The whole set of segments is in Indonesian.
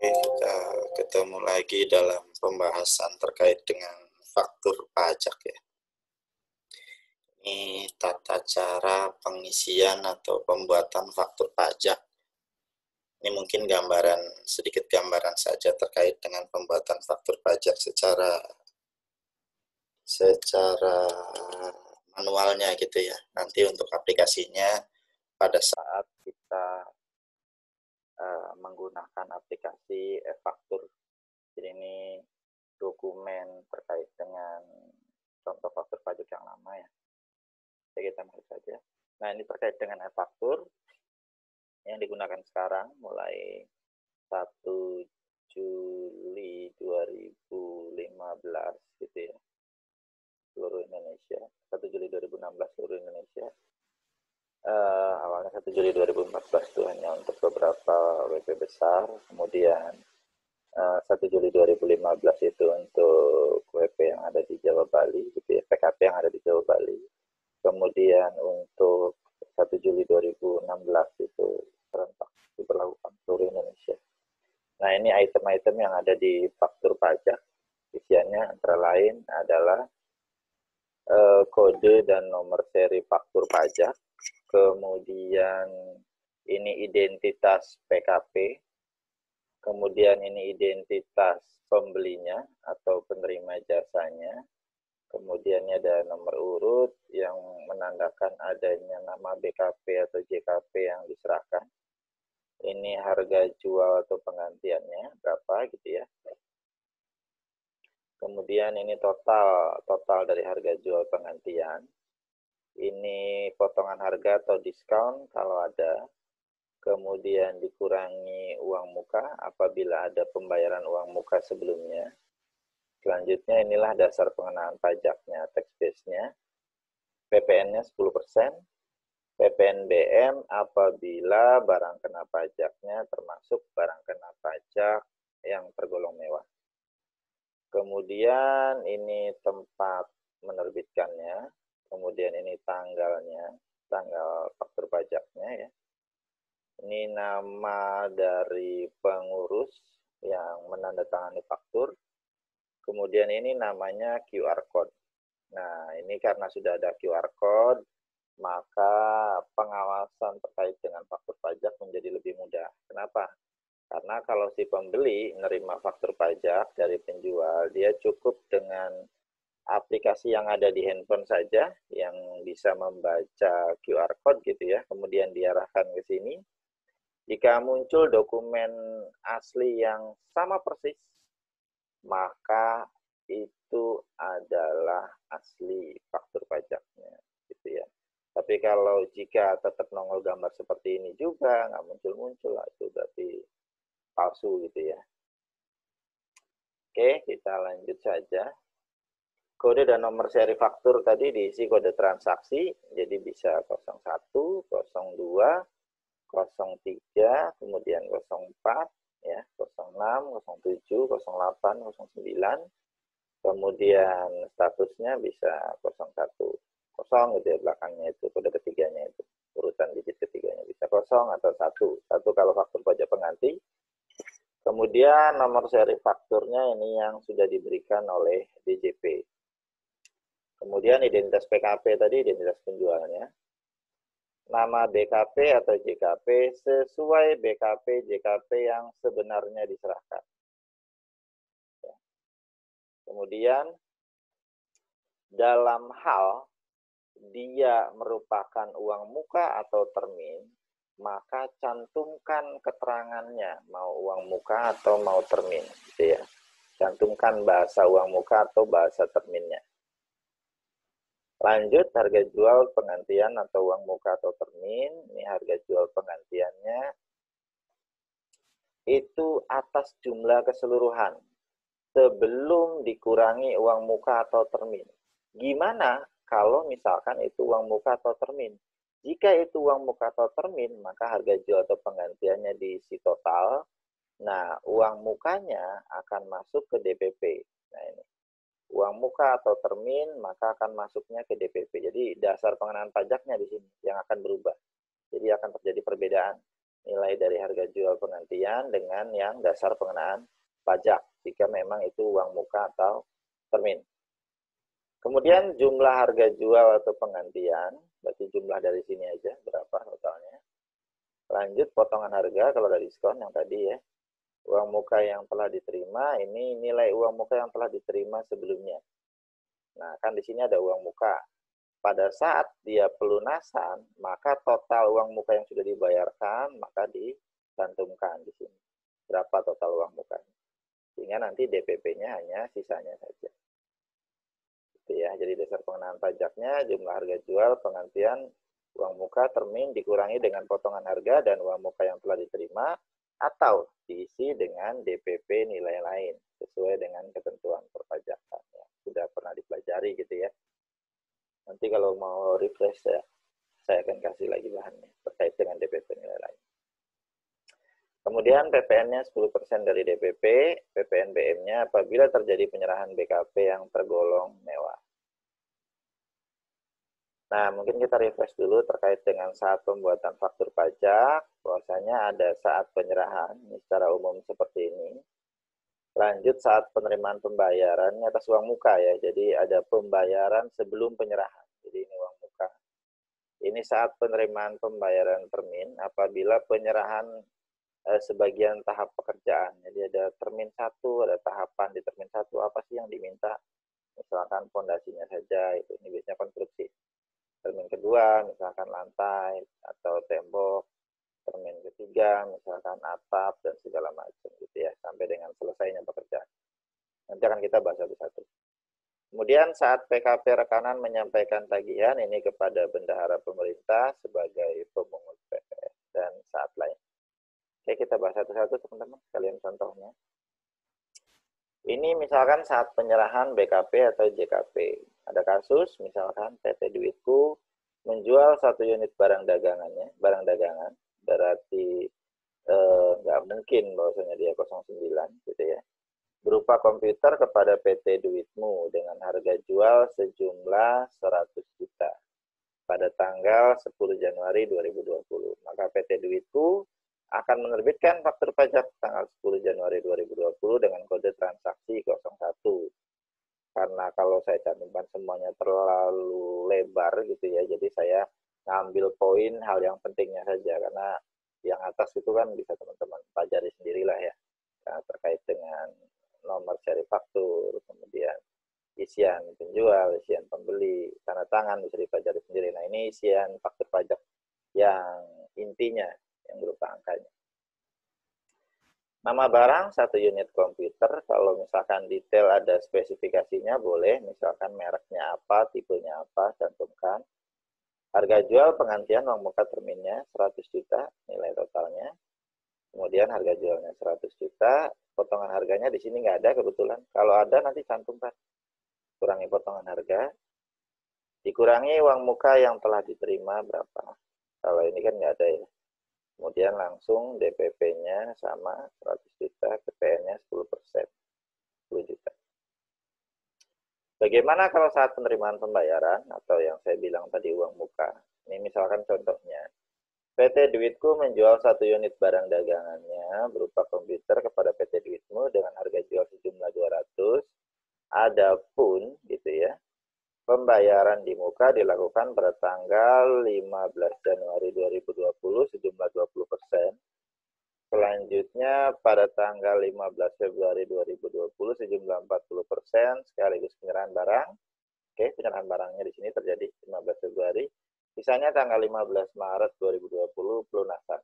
Kita ketemu lagi dalam pembahasan terkait dengan faktur pajak ya. Ini tata cara pengisian atau pembuatan faktur pajak. Ini mungkin sedikit gambaran saja terkait dengan pembuatan faktur pajak secara manualnya gitu ya. Nanti untuk aplikasinya pada saat kita menggunakan aplikasi e-faktur. Jadi ini dokumen terkait dengan contoh faktur pajak yang lama ya. Jadi kita masuk saja. Nah, ini terkait dengan e-faktur yang digunakan sekarang mulai 1 Juli 2015 gitu ya. Seluruh Indonesia. 1 Juli 2016 seluruh Indonesia. Awalnya 1 Juli 2014 itu hanya untuk beberapa WP besar, kemudian 1 Juli 2015 itu untuk WP yang ada di Jawa Bali, gitu ya, PKP yang ada di Jawa Bali. Kemudian untuk 1 Juli 2016 itu serentak diberlakukan seluruh Indonesia. Nah, ini item-item yang ada di faktur pajak. Isiannya antara lain adalah kode dan nomor seri faktur pajak, kemudian ini identitas PKP, kemudian ini identitas pembelinya atau penerima jasanya, kemudian ada nomor urut yang menandakan adanya nama BKP atau JKP yang diserahkan. Ini harga jual atau penggantiannya berapa gitu ya. Kemudian ini total dari harga jual penggantian. Ini potongan harga atau diskon kalau ada. Kemudian dikurangi uang muka apabila ada pembayaran uang muka sebelumnya. Selanjutnya inilah dasar pengenaan pajaknya, tax base-nya. PPN-nya 10%. PPNBM apabila barang kena pajaknya termasuk barang kena pajak yang tergolong mewah. Kemudian ini tempat menerbitkannya, kemudian ini tanggalnya, tanggal faktur pajaknya ya. Ini nama dari pengurus yang menandatangani faktur, kemudian ini namanya QR Code. Nah, ini karena sudah ada QR Code, maka pengawasan terkait dengan faktur pajak menjadi lebih mudah. Kenapa? Karena kalau si pembeli menerima faktur pajak dari penjual, dia cukup dengan aplikasi yang ada di handphone saja yang bisa membaca QR Code gitu ya, kemudian diarahkan ke sini. Jika muncul dokumen asli yang sama persis, maka itu adalah asli faktur pajaknya gitu ya. Tapi kalau jika tetap nongol gambar seperti ini juga, nggak muncul-muncul, itu berarti palsu gitu ya. Oke, kita lanjut saja. Kode dan nomor seri faktur tadi diisi kode transaksi, jadi bisa 01, 02, 03, kemudian 04, ya, 06, 07, 08, 09, kemudian statusnya bisa 01, 0 gitu ya, belakangnya itu kode ketiganya itu, urutan digit ketiganya bisa 0 atau 1 kalau faktur pajak pengganti. Kemudian nomor seri fakturnya ini yang sudah diberikan oleh DJP. Kemudian identitas PKP tadi, identitas penjualnya. Nama BKP atau JKP sesuai BKP JKP yang sebenarnya diserahkan. Kemudian dalam hal dia merupakan uang muka atau termin, maka cantumkan keterangannya, mau uang muka atau mau termin, gitu ya. Cantumkan bahasa uang muka atau bahasa terminnya. Lanjut, harga jual penggantian atau uang muka atau termin. Ini harga jual penggantiannya itu atas jumlah keseluruhan sebelum dikurangi uang muka atau termin. Gimana kalau misalkan itu uang muka atau termin? Jika itu uang muka atau termin, maka harga jual atau penggantiannya diisi total. Nah, uang mukanya akan masuk ke DPP. Nah, ini. Uang muka atau termin, maka akan masuknya ke DPP. Jadi, dasar pengenaan pajaknya di sini yang akan berubah. Jadi, akan terjadi perbedaan. Nilai nilai dari harga jual penggantian dengan yang dasar pengenaan pajak, jika memang itu uang muka atau termin. Kemudian jumlah harga jual atau penggantian, berarti jumlah dari sini aja, berapa totalnya. Lanjut potongan harga, kalau ada diskon yang tadi ya. Uang muka yang telah diterima, ini nilai uang muka yang telah diterima sebelumnya. Nah, kan di sini ada uang muka. Pada saat dia pelunasan, maka total uang muka yang sudah dibayarkan, maka dicantumkan di sini. Berapa total uang mukanya. Sehingga nanti DPP-nya hanya sisanya saja. Gitu ya. Jadi dasar pengenaan pajaknya, jumlah harga jual, penggantian, uang muka, termin dikurangi dengan potongan harga dan uang muka yang telah diterima, atau diisi dengan DPP nilai lain sesuai dengan ketentuan perpajakan ya. Sudah pernah dipelajari gitu ya. Nanti kalau mau refresh saya akan kasih lagi bahannya terkait dengan DPP nilai lain. Kemudian PPN-nya 10% dari DPP, PPNBM-nya apabila terjadi penyerahan BKP yang tergolong mewah. Nah, mungkin kita refresh dulu terkait dengan saat pembuatan faktur pajak, bahwasanya ada saat penyerahan, ini secara umum seperti ini. Lanjut saat penerimaan pembayaran atas uang muka ya, jadi ada pembayaran sebelum penyerahan, jadi ini uang muka. Ini saat penerimaan pembayaran termin, apabila penyerahan sebagian tahap pekerjaan, jadi ada termin 1, ada tahapan di termin 1, apa sih yang diminta, misalkan fondasinya saja, itu ini biasanya konstruksi. Termin kedua, misalkan lantai atau tembok. Termin ketiga, misalkan atap dan segala macam gitu ya, sampai dengan selesainya pekerjaan. Nanti akan kita bahas satu-satu. Kemudian saat PKP rekanan menyampaikan tagihan ini kepada bendahara pemerintah sebagai pemungut PPS dan saat lain. Oke, kita bahas satu-satu teman-teman, kalian contohnya. Ini misalkan saat penyerahan BKP atau JKP. Ada kasus, misalkan PT Duitku menjual 1 unit barang dagangannya, barang dagangan, berarti nggak mungkin bahwasanya dia 09 gitu ya. Berupa komputer kepada PT Duitmu dengan harga jual sejumlah 100 juta pada tanggal 10 Januari 2020. Maka PT Duitku akan menerbitkan faktur pajak tanggal 10 Januari 2020 dengan kode transaksi 01. Karena kalau saya cantumkan semuanya terlalu lebar gitu ya, jadi saya ngambil poin hal yang pentingnya saja, karena yang atas itu kan bisa teman-teman pelajari sendirilah ya, nah, terkait dengan nomor seri faktur, kemudian isian penjual, isian pembeli, tanda tangan bisa dipelajari sendiri. Nah, ini isian faktur pajak yang intinya, yang berupa angkanya. Nama barang 1 unit komputer, kalau misalkan detail ada spesifikasinya boleh, misalkan mereknya apa, tipenya apa, cantumkan. Harga jual penggantian uang muka terminnya 100 juta, nilai totalnya. Kemudian harga jualnya 100 juta, potongan harganya di sini nggak ada kebetulan. Kalau ada nanti cantumkan. Kurangi potongan harga, dikurangi uang muka yang telah diterima berapa. Kalau ini kan nggak ada ya. Kemudian langsung DPP-nya sama 100 juta, PPN-nya 10%, 10 juta. Bagaimana kalau saat penerimaan pembayaran atau yang saya bilang tadi uang muka? Ini misalkan contohnya, PT Duitku menjual 1 unit barang dagangannya berupa komputer kepada PT Duitmu dengan harga jual sejumlah 200. Adapun gitu ya, pembayaran di muka dilakukan pada tanggal 15 Januari 2020 sejumlah 20%. Selanjutnya pada tanggal 15 Februari 2020 sejumlah 40% sekaligus penyerahan barang. Oke, penyerahan barangnya di sini terjadi 15 Februari. Sisanya tanggal 15 Maret 2020 pelunasan.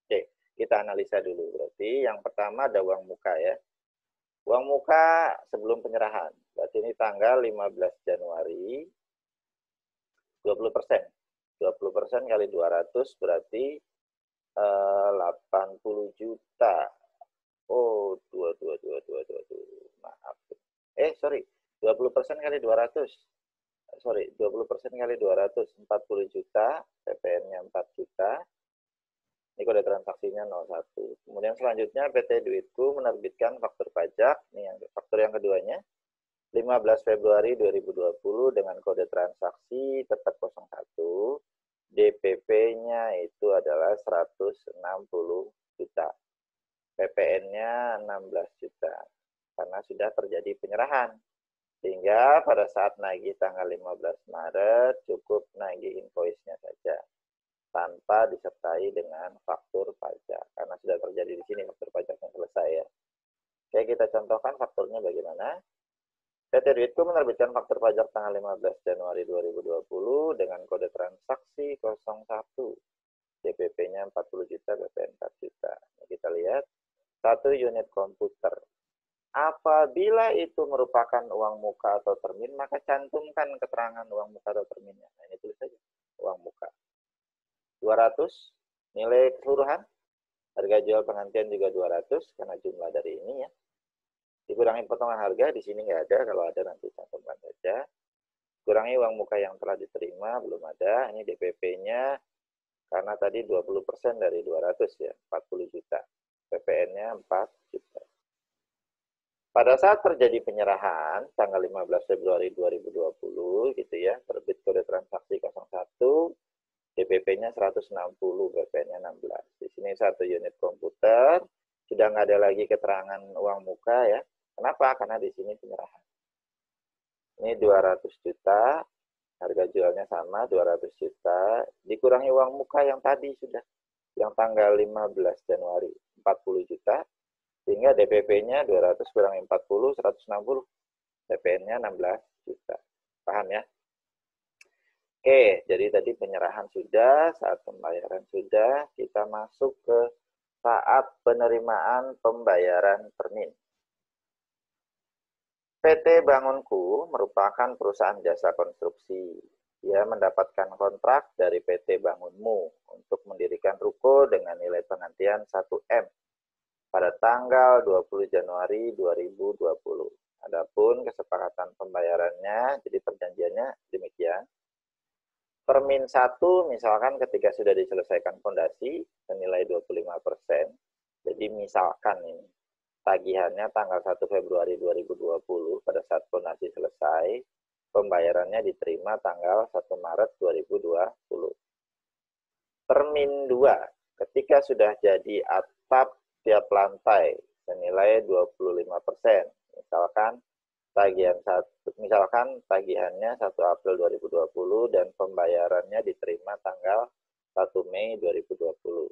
Oke, kita analisa dulu. Berarti yang pertama ada uang muka ya. Uang muka sebelum penyerahan. Berarti ini tanggal 15 Januari 20%. 20% kali 200 berarti 80 juta. Oh, 22. Maaf. Sorry. 20% kali 200. Sorry, 20% kali 200, 40 juta. PPN-nya 4 juta. Ini kode transaksinya 01. Kemudian selanjutnya PT Duitku menerbitkan faktur pajak. Ini yang faktur yang keduanya. 15 Februari 2020 dengan kode transaksi tetap 01. DPP-nya itu adalah 160 juta. PPN-nya 16 juta. Karena sudah terjadi penyerahan. Sehingga pada saat nagih tanggal 15 Maret cukup nagih invoice-nya saja. Tanpa disertai dengan faktur pajak. Karena sudah terjadi di sini faktur pajaknya selesai ya. Oke, kita contohkan fakturnya bagaimana. PT Duitku menerbitkan faktur pajak tanggal 15 Januari 2020 dengan kode transaksi 01. DPP-nya 40 juta, PPN 4 juta. Kita lihat, 1 unit komputer. Apabila itu merupakan uang muka atau termin, maka cantumkan keterangan uang muka atau terminnya. Nah, ini tulis saja, uang muka. 200, nilai keseluruhan, harga jual pengantian juga 200, karena jumlah dari ini ya. Dikurangi potongan harga, di sini nggak ada, kalau ada nanti cantumkan saja. Kurangi uang muka yang telah diterima, belum ada. Ini DPP-nya, karena tadi 20% dari 200 ya, 40 juta. PPN-nya 4 juta. Pada saat terjadi penyerahan, tanggal 15 Februari 2020, gitu ya, terbit kode transaksi 01, DPP-nya 160, PPN-nya 16. Di sini 1 unit komputer, sudah nggak ada lagi keterangan uang muka ya. Kenapa? Karena di sini penyerahan. Ini 200 juta, harga jualnya sama, 200 juta, dikurangi uang muka yang tadi sudah, yang tanggal 15 Januari, 40 juta, sehingga DPP-nya 200 kurangi 40, 160, PPN-nya 16 juta. Paham ya? Oke, jadi tadi penyerahan sudah, saat pembayaran sudah, kita masuk ke saat penerimaan pembayaran termin. PT Bangunku merupakan perusahaan jasa konstruksi. Dia mendapatkan kontrak dari PT Bangunmu untuk mendirikan ruko dengan nilai pengantian 1M pada tanggal 20 Januari 2020. Adapun kesepakatan pembayarannya, jadi perjanjiannya demikian. Termin 1 misalkan ketika sudah diselesaikan fondasi senilai 25%. Jadi misalkan ini tagihannya tanggal 1 Februari 2020 pada saat fondasi selesai, pembayarannya diterima tanggal 1 Maret 2020. Termin 2, ketika sudah jadi atap tiap lantai senilai 25%, misalkan tagihannya 1 April 2020 dan pembayarannya diterima tanggal 1 Mei 2020.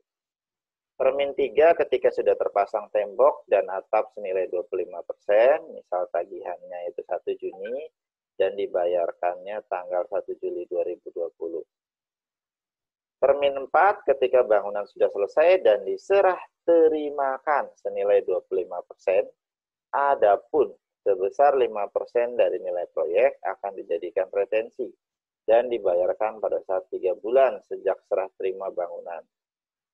Termin 3 ketika sudah terpasang tembok dan atap senilai 25%, misal tagihannya itu 1 Juni dan dibayarkannya tanggal 1 Juli 2020. Termin 4 ketika bangunan sudah selesai dan diserah terimakan senilai 25%, adapun sebesar 5% dari nilai proyek akan dijadikan retensi dan dibayarkan pada saat 3 bulan sejak serah terima bangunan.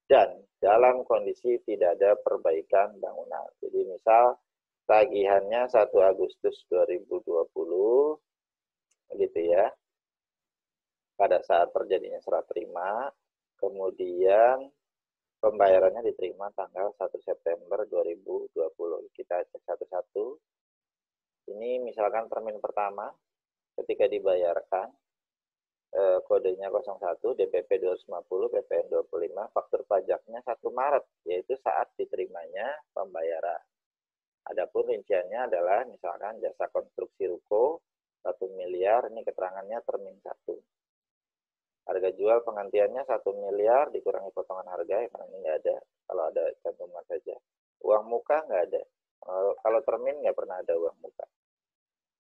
Dan dalam kondisi tidak ada perbaikan bangunan. Jadi misal tagihannya 1 Agustus 2020, gitu ya, pada saat terjadinya serah terima, kemudian pembayarannya diterima tanggal 1 September 2020. Kita cek satu-satu. Ini misalkan termin pertama, ketika dibayarkan, kodenya 01, DPP 250, PPN 25, faktur pajaknya 1 Maret, yaitu saat diterimanya pembayaran. Adapun rinciannya adalah misalkan jasa konstruksi ruko 1 miliar, ini keterangannya termin 1. Harga jual pengantiannya 1 miliar dikurangi potongan harga, karena ini nggak ada, kalau ada cantuman saja. Uang muka nggak ada, kalau termin nggak pernah ada uang muka.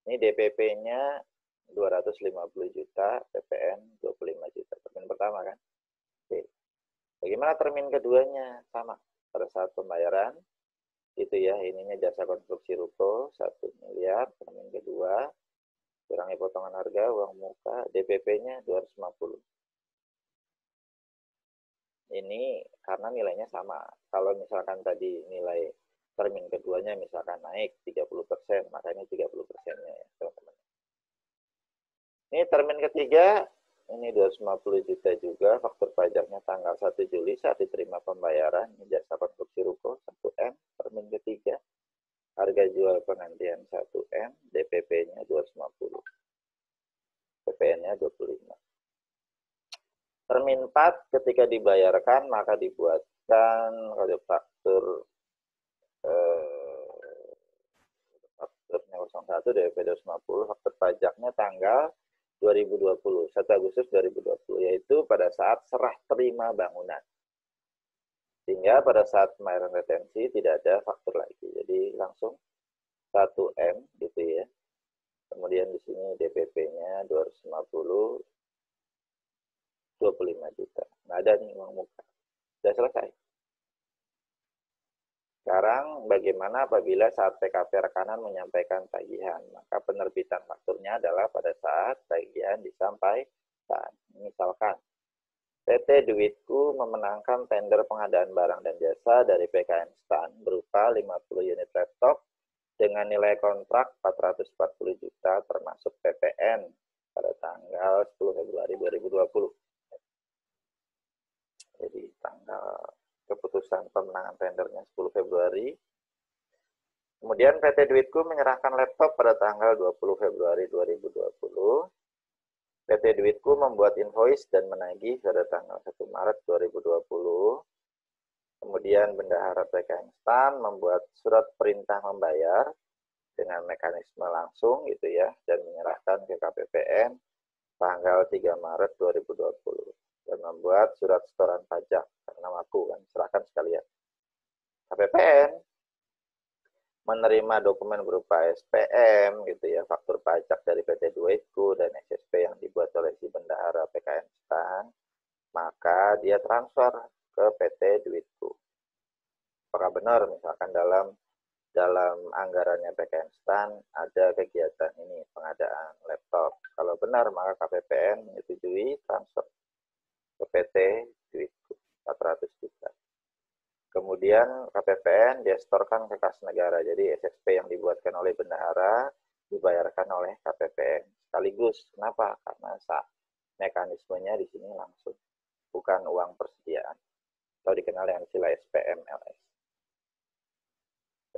Ini DPP-nya 250 juta, PPN 25 juta. Termin pertama kan. Oke. Bagaimana termin keduanya? Sama. Pada saat pembayaran, itu ya, ininya jasa konstruksi ruko 1 miliar. Termin kedua, kurangi potongan harga, uang muka, DPP-nya 250. Ini karena nilainya sama. Kalau misalkan tadi nilai termin keduanya misalkan naik 30%, makanya 30%-nya ya, teman-teman. Ini termin ketiga, ini 250 juta juga, faktur pajaknya tanggal 1 Juli saat diterima pembayaran, ini jasa konstruksi ruko 1M, termin ketiga, harga jual pengantian 1M, DPP-nya 250, PPN-nya 25. Termin Jika dibayarkan, maka dibuatkan kode faktur fakturnya 01 DP 250, faktur pajaknya tanggal 2020, 1 Agustus 2020, yaitu pada saat serah terima bangunan. Sehingga pada saat pembayaran retensi tidak ada faktur lagi. Jadi langsung 1M gitu ya. Kemudian di sini DPP-nya 250, 25 juta. Nggak ada nih uang muka. Sudah selesai. Sekarang bagaimana apabila saat PKP rekanan menyampaikan tagihan? Maka penerbitan fakturnya adalah pada saat tagihan disampaikan. Misalkan PT Duitku memenangkan tender pengadaan barang dan jasa dari PKN STAN berupa 50 unit laptop dengan nilai kontrak 440 juta termasuk PPN pada tanggal 10 Februari 2020. Jadi tanggal keputusan pemenangan tendernya 10 Februari. Kemudian PT Duitku menyerahkan laptop pada tanggal 20 Februari 2020. PT Duitku membuat invoice dan menagih pada tanggal 1 Maret 2020. Kemudian Bendahara PKN STAN membuat surat perintah membayar dengan mekanisme langsung gitu ya, dan menyerahkan ke KPPN tanggal 3 Maret 2020. Dan membuat surat setoran pajak karena aku kan serahkan sekalian. KPPN menerima dokumen berupa SPM gitu ya, faktur pajak dari PT Duitku dan SSP yang dibuat oleh si Bendahara PKN STAN, maka dia transfer ke PT Duitku. Apakah benar misalkan dalam anggarannya PKN STAN ada kegiatan ini, pengadaan laptop? Kalau benar, maka KPPN menyetujui transfer ke PT Duitku 400 juta. Kemudian KPPN dia setorkan ke kas negara. Jadi SSP yang dibuatkan oleh Bendahara dibayarkan oleh KPPN sekaligus. Kenapa? Karena mekanismenya di sini langsung, bukan uang persediaan atau dikenal dengan istilah SPMLS.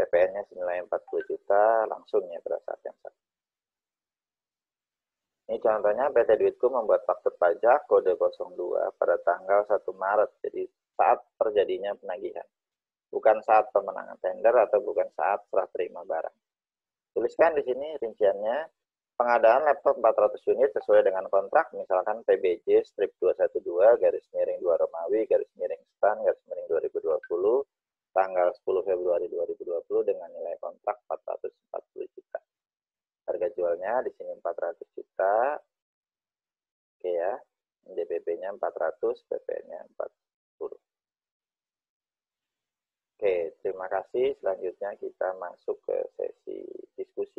PPN-nya senilai 40 juta langsung ya pada saat yang sama. Ini contohnya PT Duitku membuat faktur pajak kode 02 pada tanggal 1 Maret. Jadi saat terjadinya penagihan. Bukan saat pemenangan tender atau bukan saat serah terima barang. Tuliskan di sini rinciannya. Pengadaan laptop 400 unit sesuai dengan kontrak, misalkan PBJ strip 212 garis miring 2 Romawi garis miring STAN garis miring 2020 tanggal 10 Februari 2020 dengan nilai kontrak 440 juta. Harga jualnya di sini 400 juta. Oke ya. DPP-nya 400, PPN-nya 40. Oke, terima kasih. Selanjutnya kita masuk ke sesi diskusi.